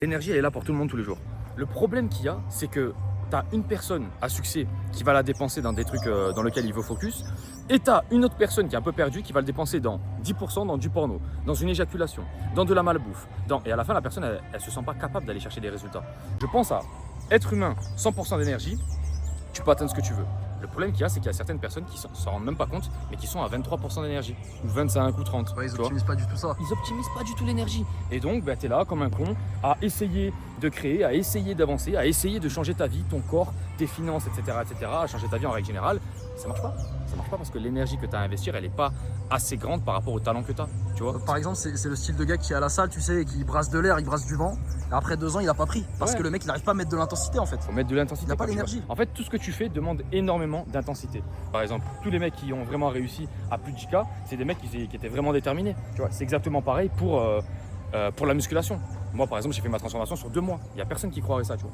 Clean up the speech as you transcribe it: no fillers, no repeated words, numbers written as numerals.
L'énergie, elle est là pour tout le monde tous les jours. Le problème qu'il y a, c'est que tu as une personne à succès qui va la dépenser dans des trucs dans lesquels il veut focus, et tu as une autre personne qui est un peu perdue qui va le dépenser dans 10% dans du porno, dans une éjaculation, dans de la malbouffe. Et à la fin, la personne, elle ne se sent pas capable d'aller chercher des résultats. Je pense à être humain, 100% d'énergie, tu peux atteindre ce que tu veux. Le problème qu'il y a, c'est qu'il y a certaines personnes qui s'en rendent même pas compte, mais qui sont à 23% d'énergie, ou 25 ou 30. Ouais, ils optimisent pas du tout ça. Ils optimisent pas du tout l'énergie. Et donc, tu es là comme un con à essayer de créer, à essayer d'avancer, à essayer de changer ta vie, ton corps, tes finances, etc., à changer ta vie en règle générale. Ça marche pas. Ça marche pas parce que l'énergie que tu as à investir, elle n'est pas assez grande par rapport au talent que tu as. Tu vois. Par exemple, c'est le style de gars qui est à la salle, tu sais, et qui brasse de l'air, il brasse du vent. Et après 2 ans, il a pas pris. Parce que le mec, il n'arrive pas à mettre de l'intensité en fait. Faut mettre de l'intensité. Il n'a pas quand tu l'énergie. vas. En fait, tout ce que tu fais demande énormément d'intensité. Par exemple, tous les mecs qui ont vraiment réussi à plus de 10K, c'est des mecs qui étaient vraiment déterminés. Tu vois, c'est exactement pareil pour la musculation. Moi, par exemple, j'ai fait ma transformation sur 2 mois. Il n'y a personne qui croirait ça, tu vois.